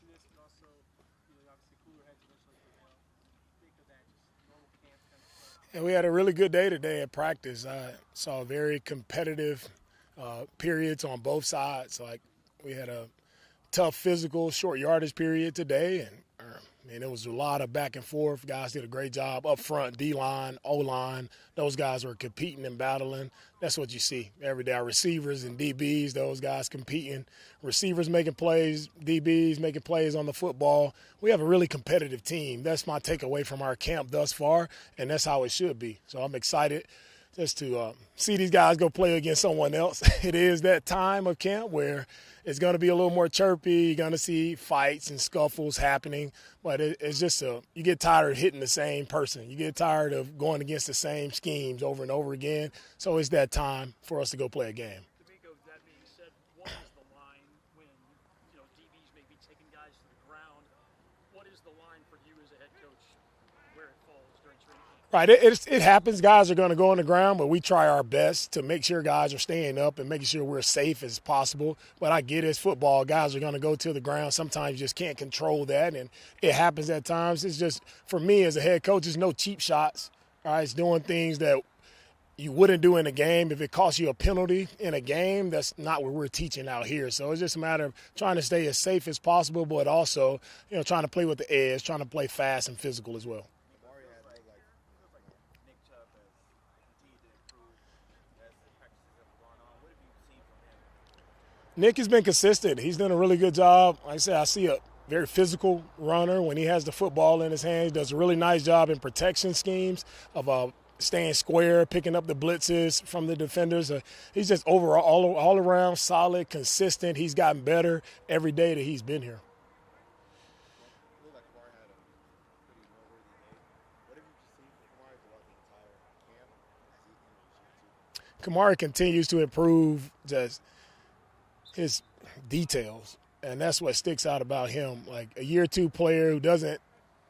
business, but also, obviously cooler heads eventually as well. Think of that, just normal camp kind of stuff. And we had a really good day today at practice. I saw very competitive periods on both sides. Like we had a tough physical short yardage period today, and it was a lot of back and forth. Guys did a great job up front, D-line, O-line. Those guys were competing and battling. That's what you see every day. Our receivers and DBs, those guys competing. Receivers making plays, DBs making plays on the football. We have a really competitive team. That's my takeaway from our camp thus far, and that's how it should be. So I'm excited just to see these guys go play against someone else. It is that time of camp where it's going to be a little more chirpy. You're going to see fights and scuffles happening, but it's just you get tired of hitting the same person. You get tired of going against the same schemes over and over again. So it's that time for us to go play a game. DeMeco, that being said, what is the line when DBs may be taking guys to the ground? What is the line for you as a head coach where it falls during training camp? Right, it happens. Guys are going to go on the ground, but we try our best to make sure guys are staying up and making sure we're safe as possible. But I get it's football. Guys are going to go to the ground. Sometimes you just can't control that, and it happens at times. It's just, for me as a head coach, there's no cheap shots. All right, it's doing things that you wouldn't do in a game. If it costs you a penalty in a game, that's not what we're teaching out here. So it's just a matter of trying to stay as safe as possible, but also trying to play with the edge, trying to play fast and physical as well. Nick has been consistent. He's done a really good job. Like I said, I see a very physical runner when he has the football in his hand. He does a really nice job in protection schemes of staying square, picking up the blitzes from the defenders. He's just overall all around solid, consistent. He's gotten better every day that he's been here. Kamari continues to improve just his details, and that's what sticks out about him. Like a year two player who doesn't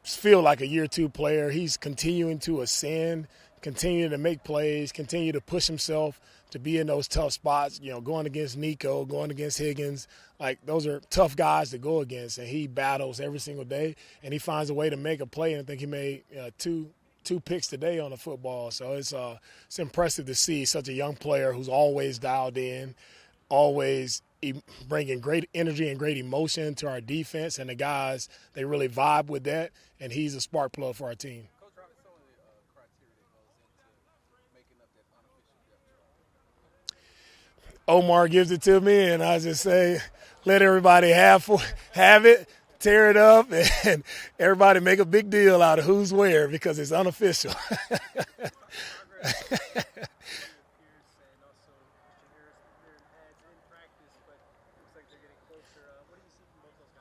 feel like a year two player, he's continuing to ascend, continue to make plays, continue to push himself to be in those tough spots, going against Nico, going against Higgins. Like those are tough guys to go against, and he battles every single day, and he finds a way to make a play. And I think he made two picks today on the football. So it's impressive to see such a young player who's always dialed in, always bringing great energy and great emotion to our defense, and the guys, they really vibe with that, and he's a spark plug for our team. Coach Robert, some of the criteria that goes into making up that unofficial depth chart. Omar gives it to me, and I just say, let everybody have it, tear it up, and everybody make a big deal out of who's where because it's unofficial.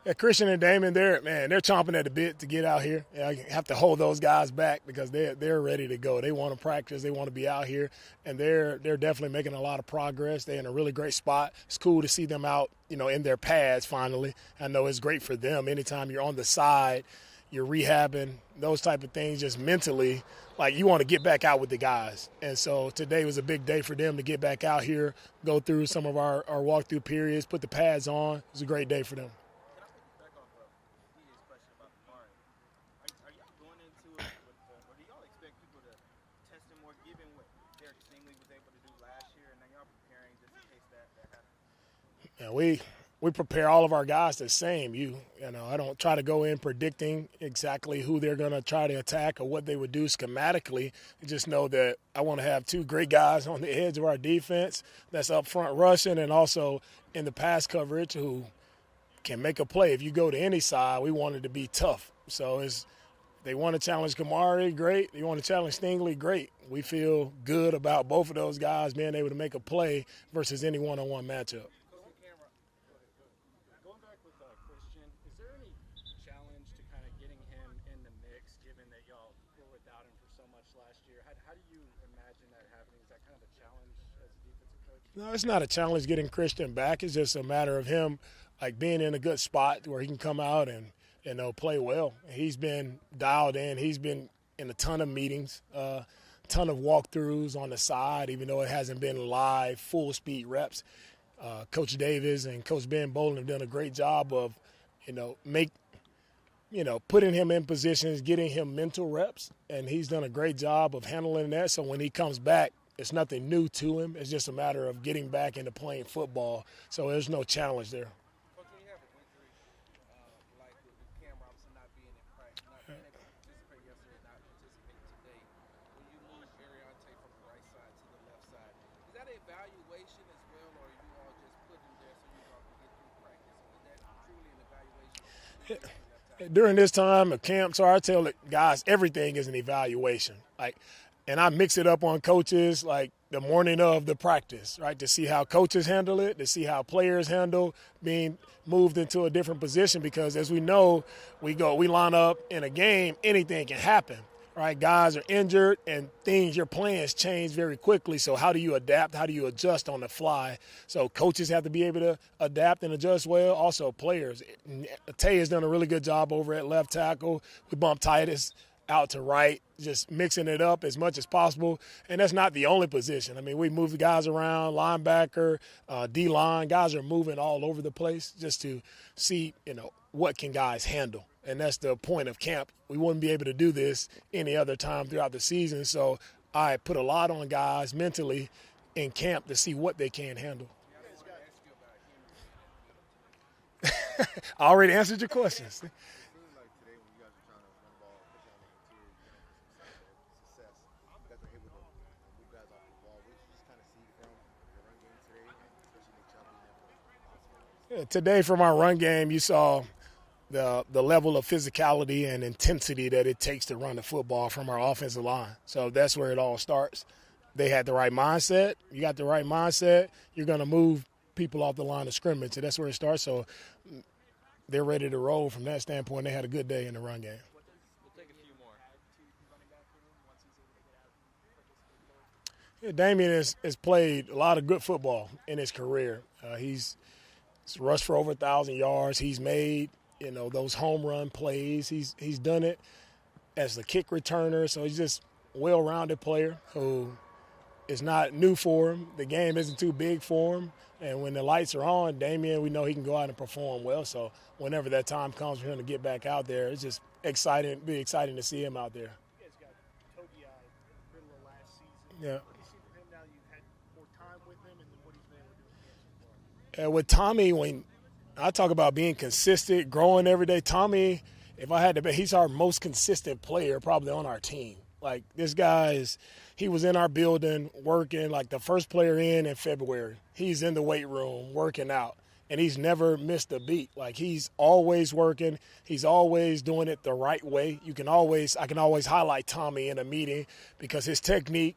Yeah, Christian and Damon, they're chomping at the bit to get out here. I have to hold those guys back because they're ready to go. They want to practice. They want to be out here, and they're definitely making a lot of progress. They're in a really great spot. It's cool to see them out, in their pads finally. I know it's great for them. Anytime you're on the side, you're rehabbing, those type of things, just mentally, like you want to get back out with the guys. And so today was a big day for them to get back out here, go through some of our walkthrough periods, put the pads on. It was a great day for them. Yeah, we prepare all of our guys the same. I don't try to go in predicting exactly who they're going to try to attack or what they would do schematically. I just know that I want to have two great guys on the edge of our defense that's up front rushing and also in the pass coverage who can make a play. If you go to any side, we want it to be tough. So they want to challenge Kamari, great. They want to challenge Stingley, great. We feel good about both of those guys being able to make a play versus any one-on-one matchup. No, it's not a challenge getting Christian back. It's just a matter of him being in a good spot where he can come out and play well. He's been dialed in. He's been in a ton of meetings, ton of walkthroughs on the side, even though it hasn't been live, full-speed reps. Coach Davis and Coach Ben Bolin have done a great job of, putting him in positions, getting him mental reps, and he's done a great job of handling that. So when he comes back, it's nothing new to him. It's just a matter of getting back into playing football. So there's no challenge there. Coach, when you have an injury like with Cam Robinson not being in practice, not being able to participate yesterday, not participating today, when you move Ariante from the right side to the left side, is that an evaluation as well, or are you all just put him there so you all can get through practice? Or is that truly an evaluation? During this time of camp, so I tell guys everything is an evaluation. And I mix it up on coaches like the morning of the practice, right, to see how coaches handle it, to see how players handle being moved into a different position, because as we know, we line up in a game, anything can happen, right? Guys are injured and your plans change very quickly. So how do you adapt? How do you adjust on the fly? So coaches have to be able to adapt and adjust well. Also players. Tay has done a really good job over at left tackle. We bumped Titus out to right, just mixing it up as much as possible. And that's not the only position. I mean, we move the guys around, linebacker, D-line. Guys are moving all over the place just to see, what can guys handle. And that's the point of camp. We wouldn't be able to do this any other time throughout the season. So I put a lot on guys mentally in camp to see what they can handle. I already answered your questions. Today from our run game, you saw the level of physicality and intensity that it takes to run the football from our offensive line. So that's where it all starts. They had the right mindset. You got the right mindset, you're going to move people off the line of scrimmage. So that's where it starts. So they're ready to roll from that standpoint. They had a good day in the run game. We'll take a few more. Yeah, Damien has played a lot of good football in his career. He's rushed for over 1,000 yards. He's made, those home run plays. He's done it as the kick returner. So he's just a well-rounded player who is not new for him. The game isn't too big for him. And when the lights are on, Damien, we know he can go out and perform well. So whenever that time comes for him to get back out there, it's just exciting to see him out there. You guys got Togi middle of last season. Yeah. What do you see from him now you've had more time with him and what he's been able to do in the game so far? With Tommy, when I talk about being consistent, growing every day, Tommy, if I had to bet, he's our most consistent player probably on our team. Like, this guy he was in our building working, like the first player in February. He's in the weight room working out, and he's never missed a beat. Like, he's always working. He's always doing it the right way. I can always highlight Tommy in a meeting because his technique,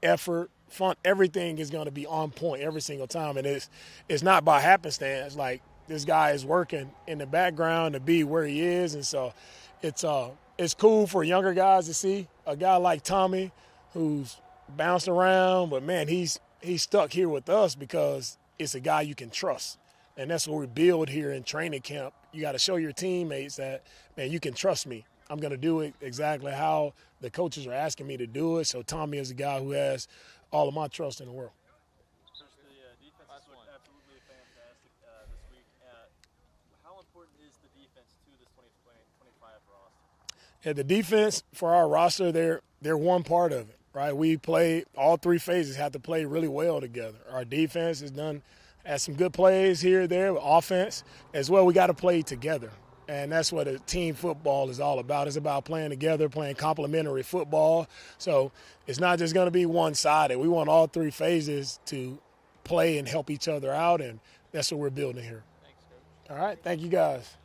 effort, fun, everything is going to be on point every single time. And it's not by happenstance. Like, this guy is working in the background to be where he is. And so it's cool for younger guys to see a guy like Tommy who's bounced around, but man, he's stuck here with us because it's a guy you can trust. And that's what we build here in training camp. You got to show your teammates that, man, you can trust me. I'm going to do it exactly how the coaches are asking me to do it. So Tommy is a guy who has all of my trust in the world. The defense was absolutely fantastic this week. How important is the defense to this 2025 roster? Yeah, the defense for our roster, they're one part of it, right? We play all three phases have to play really well together. Our defense has some good plays here or there. With offense as well, we got to play together. And that's what a team football is all about. It's about playing together, playing complementary football. So it's not just going to be one-sided. We want all three phases to play and help each other out, and that's what we're building here. Thanks, Coach. All right. Thank you, guys.